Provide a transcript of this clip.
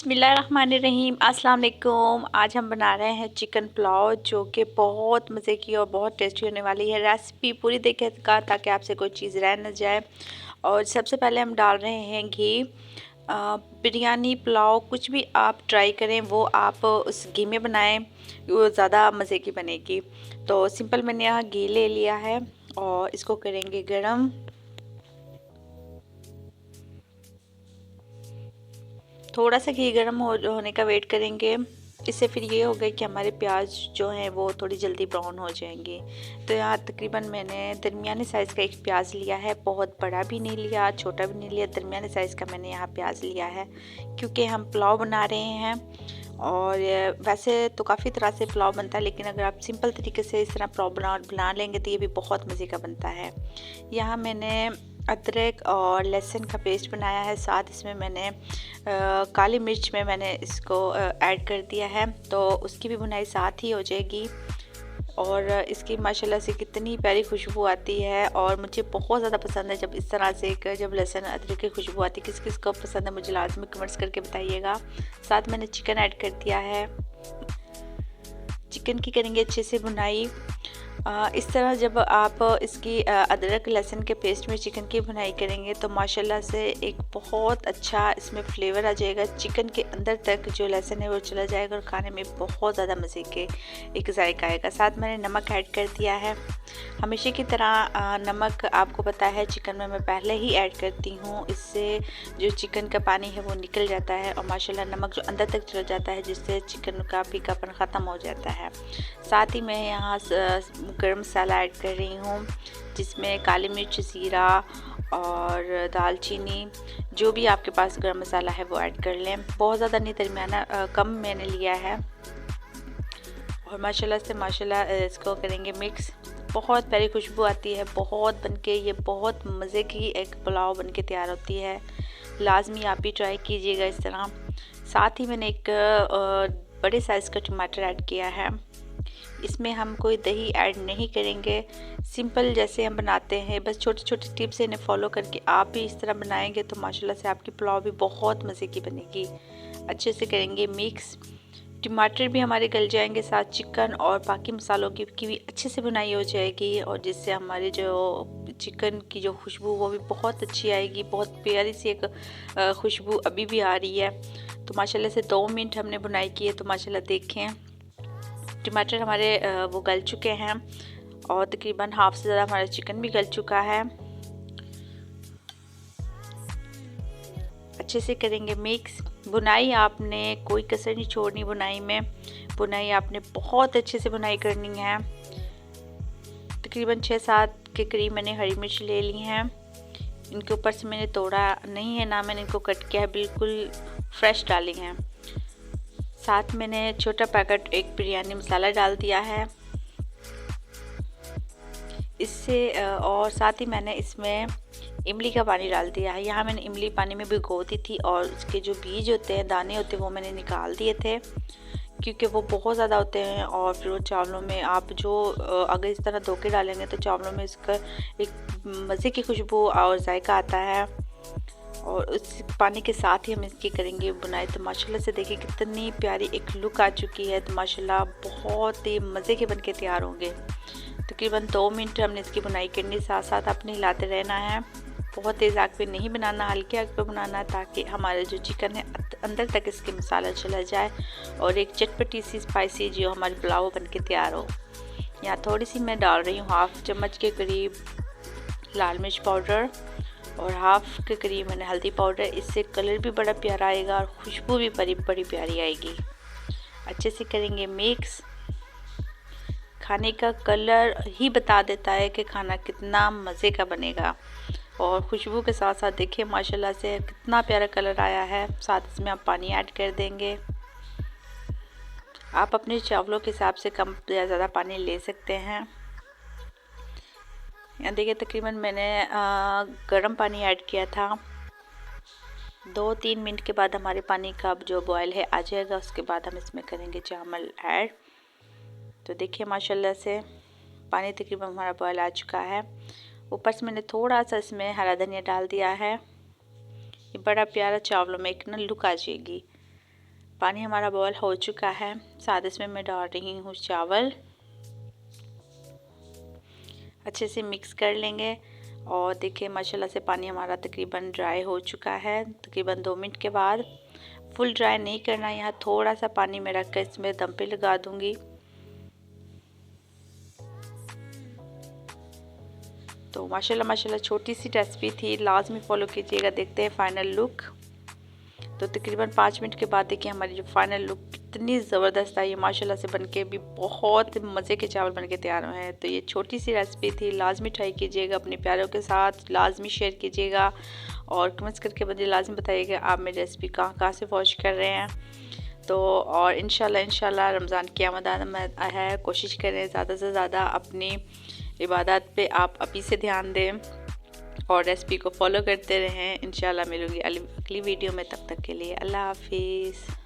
बिस्मिल्लाहिर्रहमानिर्रहीम अस्सलाम वालेकुम। आज हम बना रहे हैं चिकन पुलाव, जो कि बहुत मज़े की और बहुत टेस्टी होने वाली है। रेसिपी पूरी देखिएगा ताकि आपसे कोई चीज़ रह न जाए। और सबसे पहले हम डाल रहे हैं घी। बिरयानी पुलाव कुछ भी आप ट्राई करें वो आप उस घी में बनाएं, वो ज़्यादा मज़े की बनेगी। तो सिंपल मैंने यहाँ घी ले लिया है और इसको करेंगे गरम। थोड़ा सा घी गर्म होने का वेट करेंगे। इससे फिर ये होगा कि हमारे प्याज जो हैं वो थोड़ी जल्दी ब्राउन हो जाएंगे। तो यहाँ तकरीबन मैंने दरमियाने साइज़ का एक प्याज लिया है, बहुत बड़ा भी नहीं लिया, छोटा भी नहीं लिया, दरमियाने साइज़ का मैंने यहाँ प्याज लिया है, क्योंकि हम पुलाव बना रहे हैं। और वैसे तो काफ़ी तरह से पुलाव बनता है, लेकिन अगर आप सिंपल तरीके से इस तरह पुलाव बना लेंगे तो ये भी बहुत मज़े का बनता है। यहाँ मैंने अदरक और लहसुन का पेस्ट बनाया है, साथ इसमें मैंने काली मिर्च में मैंने इसको ऐड कर दिया है, तो उसकी भी भुनाई साथ ही हो जाएगी। और इसकी माशाल्लाह से कितनी प्यारी खुशबू आती है, और मुझे बहुत ज़्यादा पसंद है जब इस तरह से जब लहसुन अदरक की खुशबू आती है। किस किस को पसंद है मुझे लाजमी कमेंट्स करके बताइएगा। साथ मैंने चिकन ऐड कर दिया है। चिकन की करेंगे अच्छे से भुनाई। इस तरह जब आप इसकी अदरक लहसुन के पेस्ट में चिकन की भुनाई करेंगे तो माशाल्लाह से एक बहुत अच्छा इसमें फ्लेवर आ जाएगा। चिकन के अंदर तक जो लहसुन है वो चला जाएगा और खाने में बहुत ज़्यादा मज़े के एक जायका आएगा। साथ मैंने नमक ऐड कर दिया है। हमेशा की तरह नमक आपको पता है चिकन में मैं पहले ही ऐड करती हूँ, इससे जो चिकन का पानी है वो निकल जाता है और माशाल्लाह नमक जो अंदर तक चला जाता है, जिससे चिकन का फीकापन ख़त्म हो जाता है। साथ ही मैं यहाँ गरम मसाला ऐड कर रही हूँ, जिसमें काली मिर्च, ज़ीरा और दालचीनी, जो भी आपके पास गरम मसाला है वो ऐड कर लें। बहुत ज़्यादा नहीं, दरमियाना कम मैंने लिया है। और माशाल्लाह से माशाल्लाह इसको करेंगे मिक्स। बहुत प्यारी खुशबू आती है, बहुत बनके ये बहुत मज़े की एक पुलाव बनके तैयार होती है। लाजमी आप भी ट्राई कीजिएगा इस तरह। साथ ही मैंने एक बड़े साइज़ का टमाटर ऐड किया है। इसमें हम कोई दही ऐड नहीं करेंगे, सिंपल जैसे हम बनाते हैं, बस छोटे छोटे टिप्स इन्हें फॉलो करके आप भी इस तरह बनाएंगे तो माशाल्लाह से आपकी पुलाव भी बहुत मज़े की बनेगी। अच्छे से करेंगे मिक्स। टमाटर भी हमारे गल जाएंगे, साथ चिकन और बाकी मसालों की भी अच्छे से बुनाई हो जाएगी, और जिससे हमारे जो चिकन की जो खुशबू वो भी बहुत अच्छी आएगी। बहुत प्यारी सी एक खुशबू अभी भी आ रही है। तो माशाल्लाह से 2 मिनट हमने बुनाई की है। तो माशाल्लाह देखें टमाटर हमारे वो गल चुके हैं और तकरीबन हाफ से ज़्यादा हमारा चिकन भी गल चुका है। अच्छे से करेंगे मिक्स। बुनाई आपने कोई कसर नहीं छोड़नी, बुनाई में बुनाई आपने बहुत अच्छे से बुनाई करनी है। तकरीबन 6-7 के करीब मैंने हरी मिर्च ले ली हैं। इनके ऊपर से मैंने तोड़ा नहीं है, ना मैंने इनको कट किया है, बिल्कुल फ्रेश डाली हैं। साथ मैंने छोटा पैकेट एक बिरयानी मसाला डाल दिया है इससे, और साथ ही मैंने इसमें इमली का पानी डाल दिया है। यहाँ मैंने इमली पानी में भिगो दी थी और उसके जो बीज होते हैं, दाने होते हैं, वो मैंने निकाल दिए थे, क्योंकि वो बहुत ज़्यादा होते हैं। और फिर वो चावलों में आप जो अगर इस तरह धो के डालेंगे तो चावलों में इसका एक मज़े की खुशबू और जायका आता है। और उस पानी के साथ ही हम इसकी करेंगे बुनाई। तो माशाल्लाह से देखिए कितनी प्यारी एक लुक आ चुकी है। तो माशाल्लाह बहुत ही मज़े के बनके तैयार होंगे। तकरीबन 2 मिनट हमने इसकी बुनाई करनी, साथ साथ आपने हिलाते रहना है। बहुत तेज़ आग पे नहीं बनाना, हल्की आग पे बनाना है, ताकि हमारा जो चिकन है अंदर तक इसके मसाला चला जाए और एक चटपटी सी स्पाइसी जो हमारी पुलाव बनके तैयार हो। यहाँ थोड़ी सी मैं डाल रही हूँ हाफ़ चम्मच के करीब लाल मिर्च पाउडर और हाफ़ के करीब मैंने हल्दी पाउडर। इससे कलर भी बड़ा प्यारा आएगा और खुशबू भी बड़ी प्यारी आएगी। अच्छे से करेंगे मिक्स। खाने का कलर ही बता देता है कि खाना कितना मज़े का बनेगा। और खुशबू के साथ साथ देखिए माशाल्लाह से कितना प्यारा कलर आया है। साथ इसमें आप पानी ऐड कर देंगे। आप अपने चावलों के हिसाब से कम या ज़्यादा पानी ले सकते हैं। यहाँ देखिए तकरीबन मैंने गर्म पानी ऐड किया था। 2-3 मिनट के बाद हमारे पानी का जो बॉयल है आ जाएगा। उसके बाद हम इसमें करेंगे चावल ऐड। तो देखिए माशाल्लाह से पानी तकरीबन हमारा बॉयल आ चुका है। ऊपर से मैंने थोड़ा सा इसमें हरा धनिया डाल दिया है। ये बड़ा प्यारा चावलों में एक ना लुक आ जाएगी। पानी हमारा बॉयल हो चुका है। साथ इसमें मैं डाल रही हूँ चावल। अच्छे से मिक्स कर लेंगे और देखिए माशाल्लाह से पानी हमारा तकरीबन ड्राई हो चुका है। तकरीबन 2 मिनट के बाद, फुल ड्राई नहीं करना, यहाँ थोड़ा सा पानी में रख कर इसमें दम पे लगा दूंगी। तो माशाल्लाह छोटी सी रेसिपी थी, लाजमी फॉलो कीजिएगा। देखते हैं फाइनल लुक। तो तकरीबन 5 मिनट के बाद देखिए हमारी जो फाइनल लुक कितनी ज़बरदस्त आई है। माशाल्लाह से बनके भी बहुत मज़े के चावल बनके तैयार हुए हैं। तो ये छोटी सी रेसिपी थी, लाजमी ट्राई कीजिएगा, अपने प्यारों के साथ लाजमी शेयर कीजिएगा और कमेंट्स करके मुझे लाजमी बताइएगा आप मेरी रेसिपी कहाँ से वॉच कर रहे हैं। तो और इंशाल्लाह रमज़ान की आमद है। कोशिश करें ज़्यादा से ज़्यादा अपनी इबादत पे आप अभी से ध्यान दें और रेसिपी को फॉलो करते रहें। इंशाल्लाह मिलूंगी अगली वीडियो में, तब तक के लिए अल्लाह हाफिज़।